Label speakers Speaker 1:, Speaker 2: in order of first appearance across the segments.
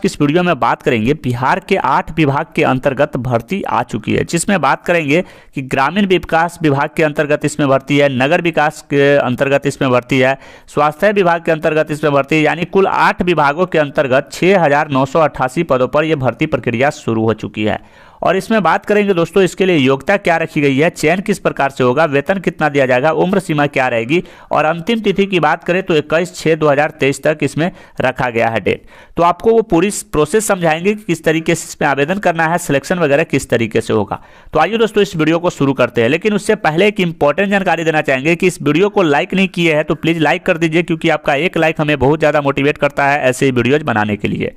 Speaker 1: की इस वीडियो में बात करेंगे बिहार के 8 विभाग के अंतर्गत भर्ती आ चुकी है, जिसमें बात करेंगे कि ग्रामीण विकास विभाग के अंतर्गत इसमें भर्ती है, नगर विकास के अंतर्गत इसमें भर्ती है, स्वास्थ्य विभाग के अंतर्गत इसमें भर्ती है, यानी कुल 8 विभागों के अंतर्गत 6,988 पदों पर यह भर्ती प्रक्रिया शुरू हो चुकी है। और इसमें बात करेंगे दोस्तों इसके लिए योग्यता क्या रखी गई है, चयन किस प्रकार से होगा, वेतन कितना दिया जाएगा, उम्र सीमा क्या रहेगी, और अंतिम तिथि की बात करें तो 21/6/2023 तक इसमें रखा गया है डेट। तो आपको वो पूरी प्रोसेस समझाएंगे कि किस तरीके से इसमें आवेदन करना है, सिलेक्शन वगैरह किस तरीके से होगा। तो आइए दोस्तों इस वीडियो को शुरू करते हैं, लेकिन उससे पहले एक इंपॉर्टेंट जानकारी देना चाहेंगे कि इस वीडियो को लाइक नहीं किए हैं तो प्लीज़ लाइक कर दीजिए, क्योंकि आपका एक लाइक हमें बहुत ज़्यादा मोटिवेट करता है ऐसे वीडियोज बनाने के लिए।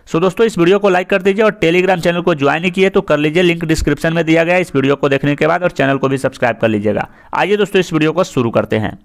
Speaker 1: सो दोस्तों इस वीडियो को लाइक कर दीजिए और टेलीग्राम चैनल को ज्वाइन नहीं किए तो कर लीजिए, लिंक डिस्क्रिप्शन में दिया गया है इस वीडियो को देखने के बाद, और चैनल को भी सब्सक्राइब कर लीजिएगा। आइए दोस्तों इस वीडियो को शुरू करते हैं।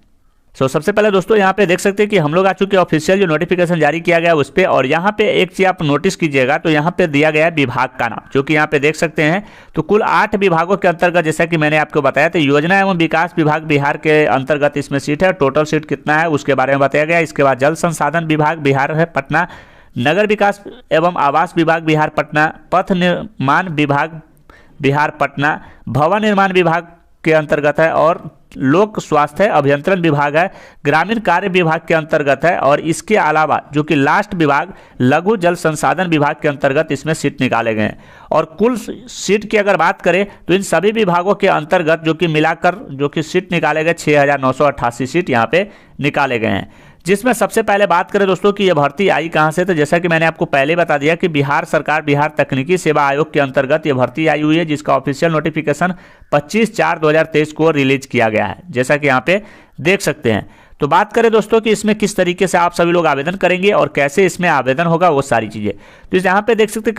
Speaker 1: सबसे पहले दोस्तों यहाँ पे देख सकते हैं कि हम लोग आ चुके ऑफिशियल जो नोटिफिकेशन जारी किया गया है उस पर, और यहाँ पे एक चीज आप नोटिस कीजिएगा तो यहाँ पे दिया गया है विभाग का नाम, जो कि यहाँ पे देख सकते हैं। तो कुल 8 विभागों के अंतर्गत जैसा कि मैंने आपको बताया था, योजना एवं विकास विभाग बिहार के अंतर्गत इसमें सीट है, टोटल सीट कितना है उसके बारे में बताया गया। इसके बाद जल संसाधन विभाग बिहार है पटना, नगर विकास एवं आवास विभाग बिहार पटना, पथ निर्माण विभाग बिहार पटना, भवन निर्माण विभाग के अंतर्गत है, और लोक स्वास्थ्य अभियंत्रण विभाग है, ग्रामीण कार्य विभाग के अंतर्गत है, और इसके अलावा जो कि लास्ट विभाग लघु जल संसाधन विभाग के अंतर्गत इसमें सीट निकाले गए हैं। और कुल सीट की अगर बात करें तो इन सभी विभागों के अंतर्गत जो कि मिलाकर जो कि सीट निकाले गए 6,988 सीट यहाँ पे निकाले गए हैं। जिसमें सबसे पहले बात करें दोस्तों कि यह भर्ती आई कहां से, तो जैसा कि मैंने आपको पहले बता दिया कि बिहार सरकार बिहार तकनीकी सेवा आयोग के अंतर्गत यह भर्ती आई हुई है, जिसका ऑफिशियल नोटिफिकेशन 25/4/2023 को रिलीज किया गया है, जैसा कि यहाँ पे देख सकते हैं। तो बात करें दोस्तों कि इसमें किस तरीके से आप सभी लोग आवेदन करेंगे और कैसे इसमें आवेदन होगा वो सारी चीज़ें। तो यहाँ पे देख सकते हैं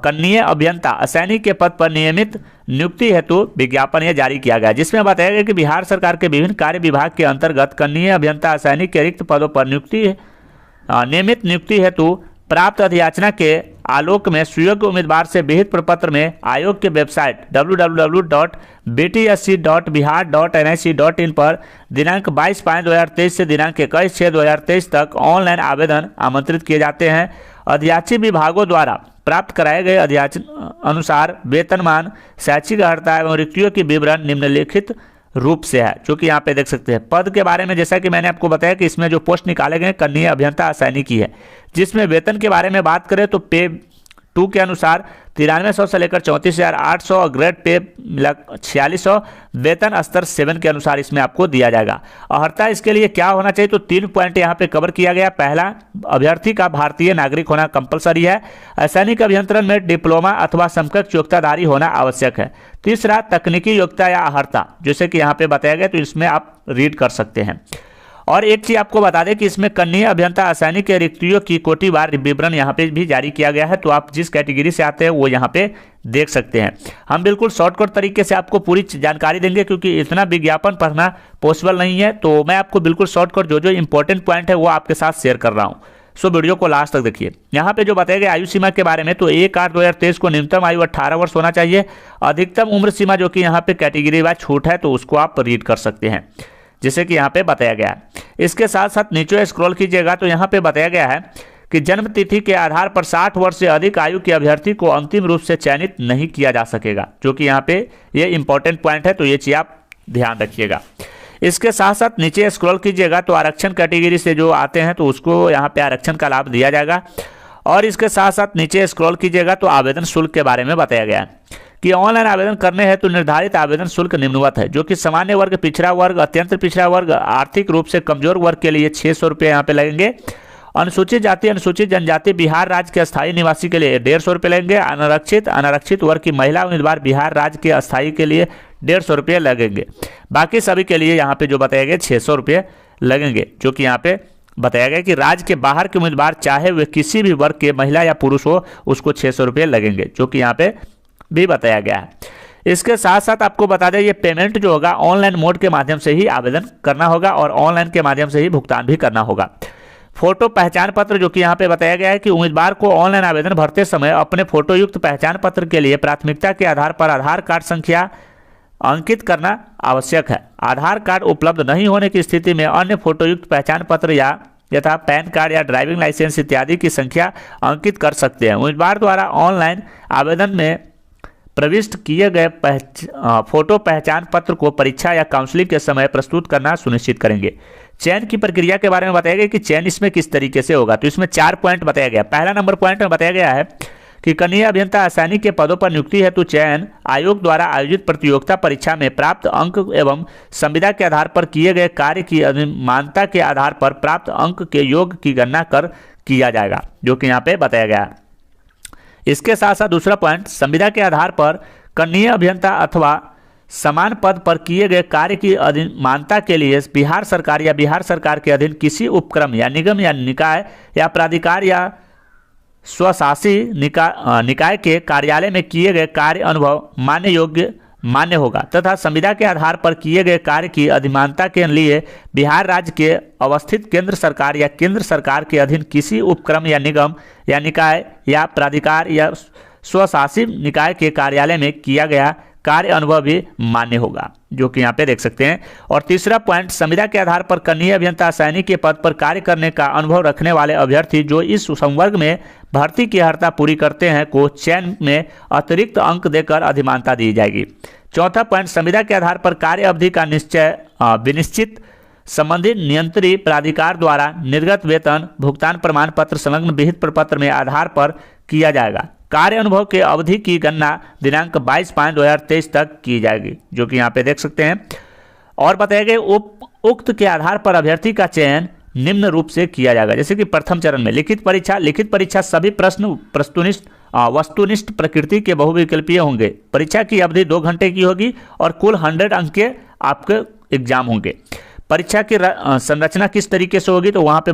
Speaker 1: कनीय अभियंता असैनिक के पद पर नियमित नियुक्ति हेतु विज्ञापन यह जारी किया गया, जिसमें बताया गया कि बिहार सरकार के विभिन्न कार्य विभाग के अंतर्गत कनीय अभियंता असैनिक के रिक्त पदों पर नियमित नियुक्ति हेतु प्राप्त अधियाचना के आलोक में सुयोग्य उम्मीदवार से विहित प्रपत्र में आयोग के वेबसाइट www.btsc.bihar.nic.in पर दिनांक 22/5/2023 से दिनांक 21/6/2023 तक ऑनलाइन आवेदन आमंत्रित किए जाते हैं। अधियाची विभागों द्वारा प्राप्त कराए गए अधियाचन अनुसार वेतनमान, शैक्षिक अर्हता एवं रिक्तियों की विवरण निम्नलिखित रूप से है, जो कि यहाँ पे देख सकते हैं। पद के बारे में जैसा कि मैंने आपको बताया कि इसमें जो पोस्ट निकाले गए कनीय अभियंता असैनिक की है, जिसमें वेतन के बारे में बात करें तो पे 2 के अनुसार 9300 से लेकर 34,800, ग्रेड पे 4600, वेतन स्तर 7 के अनुसार इसमें आपको दिया जाएगा। अर्हता इसके लिए क्या होना चाहिए, तो 3 पॉइंट यहाँ पे कवर किया गया। पहला, अभ्यर्थी का भारतीय नागरिक होना कंपलसरी है। असैनिक अभियंत्रण में डिप्लोमा अथवा समकक्ष योग्यताधारी होना आवश्यक है। तीसरा, तकनीकी योग्यता या अर्हता, जैसे कि यहाँ पे बताया गया, तो इसमें आप रीड कर सकते हैं। और एक चीज आपको बता दें कि इसमें कनीय अभियंता असैनिक के रिक्तियों की कोटिवार विवरण यहाँ पे भी जारी किया गया है, तो आप जिस कैटेगरी से आते हैं वो यहाँ पे देख सकते हैं। हम बिल्कुल शॉर्टकट तरीके से आपको पूरी जानकारी देंगे, क्योंकि इतना विज्ञापन पढ़ना पॉसिबल नहीं है, तो मैं आपको बिल्कुल शॉर्टकट जो इंपॉर्टेंट पॉइंट है वो आपके साथ शेयर कर रहा हूँ। सो वीडियो को लास्ट तक देखिए। यहाँ पे जो बताया गया आयु सीमा के बारे में, तो 1/8/2023 को न्यूनतम आयु 18 वर्ष होना चाहिए। अधिकतम उम्र सीमा जो कि यहाँ पे कैटेगरी वाइज छूट है, तो उसको आप रीड कर सकते हैं, जैसे कि यहाँ पे बताया गया है। इसके साथ साथ नीचे स्क्रॉल कीजिएगा तो यहाँ पे बताया गया है कि जन्म तिथि के आधार पर 60 वर्ष से अधिक आयु के अभ्यर्थी को अंतिम रूप से चयनित नहीं किया जा सकेगा, जो कि यहाँ पे ये इंपॉर्टेंट पॉइंट है, तो ये चीज आप ध्यान रखिएगा। इसके साथ साथ नीचे स्क्रॉल कीजिएगा तो आरक्षण कैटेगरी से जो आते हैं तो उसको यहाँ पे आरक्षण का लाभ दिया जाएगा। और इसके साथ साथ नीचे स्क्रॉल कीजिएगा तो आवेदन शुल्क के बारे में बताया गया है कि ऑनलाइन आवेदन करने हैं तो निर्धारित आवेदन शुल्क निम्नवत है, जो कि सामान्य वर्ग, पिछड़ा वर्ग, अत्यंत पिछड़ा वर्ग, आर्थिक रूप से कमजोर वर्ग के लिए 600 रुपये यहाँ पे लगेंगे। अनुसूचित जाति, अनुसूचित जनजाति बिहार राज्य के अस्थायी निवासी के लिए 150 रुपये लगेंगे। अनारक्षित वर्ग की महिला उम्मीदवार बिहार राज्य के अस्थायी के लिए 150 रुपये लगेंगे। बाकी सभी के लिए यहाँ पे जो बताया गया 600 रुपये लगेंगे, जो कि यहाँ पे बताया गया कि राज्य के बाहर के उम्मीदवार चाहे वे किसी भी वर्ग के महिला या पुरुष हो उसको 600 रुपये लगेंगे, जो कि यहाँ पे भी बताया गया है। इसके साथ साथ आपको बता दें ये पेमेंट जो होगा ऑनलाइन मोड के माध्यम से ही आवेदन करना होगा और ऑनलाइन के माध्यम से ही भुगतान भी करना होगा। फोटो पहचान पत्र, जो कि यहाँ पे बताया गया है कि उम्मीदवार को ऑनलाइन आवेदन भरते समय अपने फोटो युक्त पहचान पत्र के लिए प्राथमिकता के आधार पर आधार कार्ड संख्या अंकित करना आवश्यक है। आधार कार्ड उपलब्ध नहीं होने की स्थिति में अन्य फोटोयुक्त पहचान पत्र या यथा पैन कार्ड या ड्राइविंग लाइसेंस इत्यादि की संख्या अंकित कर सकते हैं। उम्मीदवार द्वारा ऑनलाइन आवेदन में प्रविष्ट किए गए फोटो पहचान पत्र को परीक्षा या काउंसलिंग के समय प्रस्तुत करना सुनिश्चित करेंगे। चयन की प्रक्रिया के बारे में बताया गया कि चयन इसमें किस तरीके से होगा, तो इसमें 4 पॉइंट बताया गया। पहला नंबर पॉइंट में बताया गया है कि कनीय अभियंता आसानी के पदों पर नियुक्ति हेतु चयन आयोग द्वारा आयोजित प्रतियोगिता परीक्षा में प्राप्त अंक एवं संविदा के आधार पर किए गए कार्य की अधिमानता के आधार पर प्राप्त अंक के योग की गणना कर किया जाएगा, जो कि यहाँ पे बताया गया है। इसके साथ साथ दूसरा पॉइंट, संविदा के आधार पर कनीय अभियंता अथवा समान पद पर किए गए कार्य की अधिमानता के लिए बिहार सरकार या बिहार सरकार के अधीन किसी उपक्रम या निगम या निकाय या प्राधिकार या स्वशासी निकाय के कार्यालय में किए गए कार्य अनुभव मान्य होगा तथा संविदा के आधार पर किए गए कार्य की अधिमानता के लिए बिहार राज्य के अवस्थित केंद्र सरकार या केंद्र सरकार के अधीन किसी उपक्रम या निगम या निकाय या प्राधिकार या स्वशासी निकाय के कार्यालय में किया गया कार्य अनुभव भी मान्य होगा, जो कि यहाँ पे देख सकते हैं। और तीसरा पॉइंट, संविदा के आधार पर कनीय अभियंता सैनिक के पद पर कार्य करने का अनुभव रखने वाले अभ्यर्थी जो इस संवर्ग में भर्ती की अर्हता पूरी करते हैं को चयन में अतिरिक्त अंक देकर अधिमानता दी जाएगी। चौथा पॉइंट, संविदा के आधार पर कार्य अवधि का विनिश्चित संबंधित नियंत्री प्राधिकार द्वारा निर्गत वेतन भुगतान प्रमाण पत्र संलग्न विहित प्रपत्र में आधार पर किया जाएगा। कार्य अनुभव के अवधि की गणना दिनांक 22/5/2023 तक की जाएगी, जो कि यहाँ पे देख सकते हैं। और बताया गया उक्त के आधार पर अभ्यर्थी का चयन निम्न रूप से किया जाएगा। जैसे कि प्रथम चरण में लिखित परीक्षा सभी प्रश्न वस्तुनिष्ठ प्रकृति के बहुविकल्पीय होंगे। परीक्षा की अवधि 2 घंटे की होगी और कुल 100 अंक के आपके एग्जाम होंगे। परीक्षा की संरचना किस तरीके से होगी, तो यहाँ पे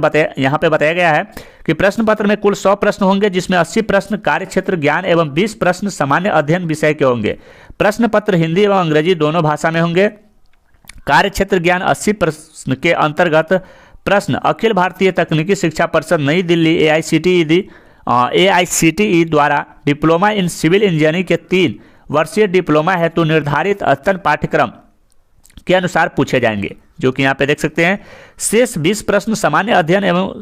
Speaker 1: बताया गया है कि प्रश्न पत्र में कुल 100 प्रश्न होंगे, जिसमें 80 प्रश्न कार्यक्षेत्र ज्ञान एवं 20 प्रश्न सामान्य अध्ययन विषय के होंगे। प्रश्न पत्र हिंदी एवं अंग्रेजी दोनों भाषा में होंगे। कार्यक्षेत्र ज्ञान 80 प्रश्न के अंतर्गत प्रश्न अखिल भारतीय तकनीकी शिक्षा परिषद नई दिल्ली AICTE द्वारा डिप्लोमा इन सिविल इंजीनियरिंग के 3 वर्षीय डिप्लोमा हेतु निर्धारित स्तन पाठ्यक्रम के अनुसार पूछे जाएंगे, जो कि यहाँ पे देख सकते हैं। शेष 20 प्रश्न सामान्य अध्ययन एवं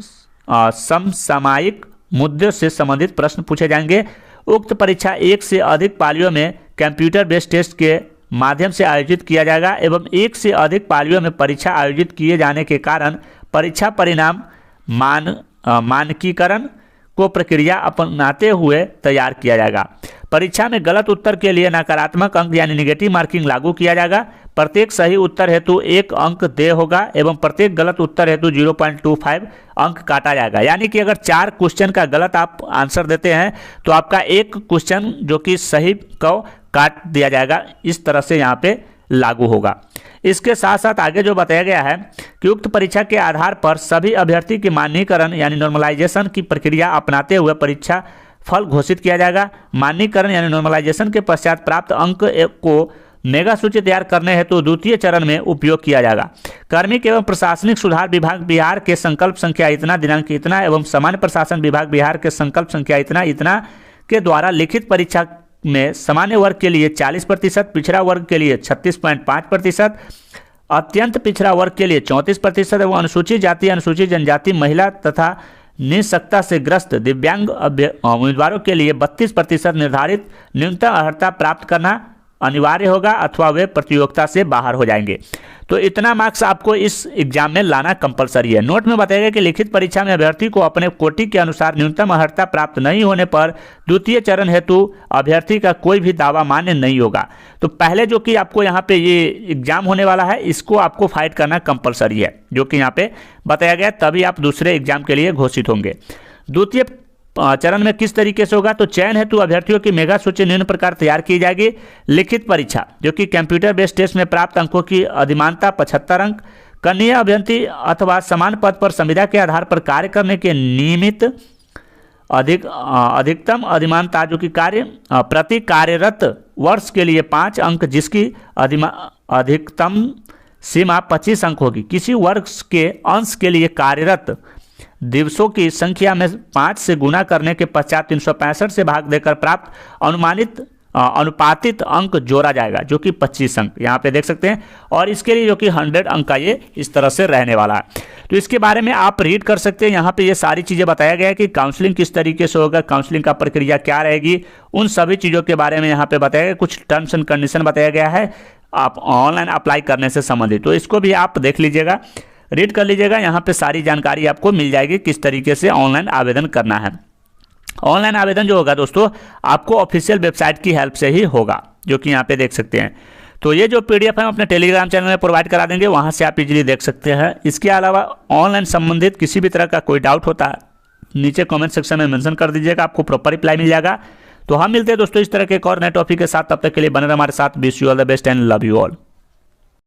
Speaker 1: समसामयिक मुद्दों से संबंधित प्रश्न पूछे जाएंगे। उक्त परीक्षा 1 से अधिक पालियों में कंप्यूटर बेस्ड टेस्ट के माध्यम से आयोजित किया जाएगा एवं 1 से अधिक पालियों में परीक्षा आयोजित किए जाने के कारण परीक्षा परिणाम मानकीकरण को प्रक्रिया अपनाते हुए तैयार किया जाएगा। परीक्षा में गलत उत्तर के लिए नकारात्मक अंक यानी नेगेटिव मार्किंग लागू किया जाएगा। प्रत्येक सही उत्तर हेतु 1 अंक देय होगा एवं प्रत्येक गलत उत्तर हेतु 0.25 अंक काटा जाएगा। यानी कि अगर 4 क्वेश्चन का गलत आप आंसर देते हैं तो आपका 1 क्वेश्चन जो कि सही को काट दिया जाएगा। इस तरह से यहाँ पे लागू होगा। इसके साथ साथ आगे जो बताया गया है कि उक्त परीक्षा के आधार पर सभी अभ्यर्थी के मान्यीकरण यानी नॉर्मलाइजेशन की प्रक्रिया अपनाते हुए परीक्षा फल घोषित किया जाएगा। मान्यीकरण यानी नॉर्मलाइजेशन के पश्चात प्राप्त अंक को मेगा सूची तैयार करने हेतु द्वितीय चरण में उपयोग किया जाएगा। कार्मिक एवं प्रशासनिक सुधार विभाग बिहार के संकल्प संख्या इतना दिनांक इतना एवं सामान्य प्रशासन विभाग बिहार के संकल्प संख्या इतना के द्वारा लिखित परीक्षा में सामान्य वर्ग के लिए 40%, पिछड़ा वर्ग के लिए 36.5%, अत्यंत पिछड़ा वर्ग के लिए 34% एवं अनुसूचित जाति अनुसूचित जनजाति महिला तथा निःशक्तता से ग्रस्त दिव्यांग उम्मीदवारों के लिए 32% निर्धारित न्यूनतम अर्हता प्राप्त करना अनिवार्य होगा अथवा वे प्रतियोगिता से बाहर हो जाएंगे। तो इतना मार्क्स आपको इस एग्जाम में लाना कंपलसरी है। नोट में बताया गया कि लिखित परीक्षा में अभ्यर्थी को अपने कोटि के अनुसार न्यूनतम अर्हता प्राप्त नहीं होने पर द्वितीय चरण हेतु अभ्यर्थी का कोई भी दावा मान्य नहीं होगा। तो पहले जो कि आपको यहाँ पे ये एग्जाम होने वाला है इसको आपको फाइट करना कंपलसरी है, जो कि यहाँ पे बताया गया, तभी आप दूसरे एग्जाम के लिए घोषित होंगे। द्वितीय चरण में किस तरीके से होगा, तो चयन हेतु अभ्यर्थियों की मेगा सूची निम्न प्रकार तैयार की जाएगी। लिखित परीक्षा जो कि कंप्यूटर बेस्ड टेस्ट में प्राप्त अंकों की अधिमानता 75 अंक। कनीय अभ्यर्थी अथवा समान पद पर संविदा के आधार पर कार्य करने के नियमित अधिकतम अधिमानता जो कि प्रति कार्यरत वर्ष के लिए 5 अंक, जिसकी अधिकतम सीमा 25 अंक होगी। किसी वर्ष के अंश के लिए कार्यरत दिवसों की संख्या में 5 से गुना करने के पश्चात 365 से भाग देकर प्राप्त अनुमानित अनुपातित अंक जोड़ा जाएगा जो कि 25 अंक यहाँ पे देख सकते हैं, और इसके लिए जो कि 100 अंक का ये इस तरह से रहने वाला है। तो इसके बारे में आप रीड कर सकते हैं। यहाँ पे ये सारी चीज़ें बताया गया है कि काउंसलिंग किस तरीके से होगा, काउंसलिंग का प्रक्रिया क्या रहेगी, उन सभी चीज़ों के बारे में यहाँ पे बताया गया। कुछ टर्म्स एंड कंडीशन बताया गया है आप ऑनलाइन अप्लाई करने से संबंधित, तो इसको भी आप देख लीजिएगा, रीड कर लीजिएगा। यहाँ पे सारी जानकारी आपको मिल जाएगी किस तरीके से ऑनलाइन आवेदन करना है। ऑनलाइन आवेदन जो होगा दोस्तों आपको ऑफिशियल वेबसाइट की हेल्प से ही होगा, जो कि यहाँ पे देख सकते हैं। तो ये जो पीडीएफ है हम अपने टेलीग्राम चैनल में प्रोवाइड करा देंगे, वहाँ से आप इजीली देख सकते हैं। इसके अलावा ऑनलाइन संबंधित किसी भी तरह का कोई डाउट होता है नीचे कमेंट सेक्शन में मेंशन कर दीजिएगा, आपको प्रॉपर रिप्लाई मिल जाएगा। तो हम मिलते हैं दोस्तों इस तरह के एक और नए टॉपिक के साथ, तब तक के लिए बने रहे हमारे साथ। Wish you all the best and love you all.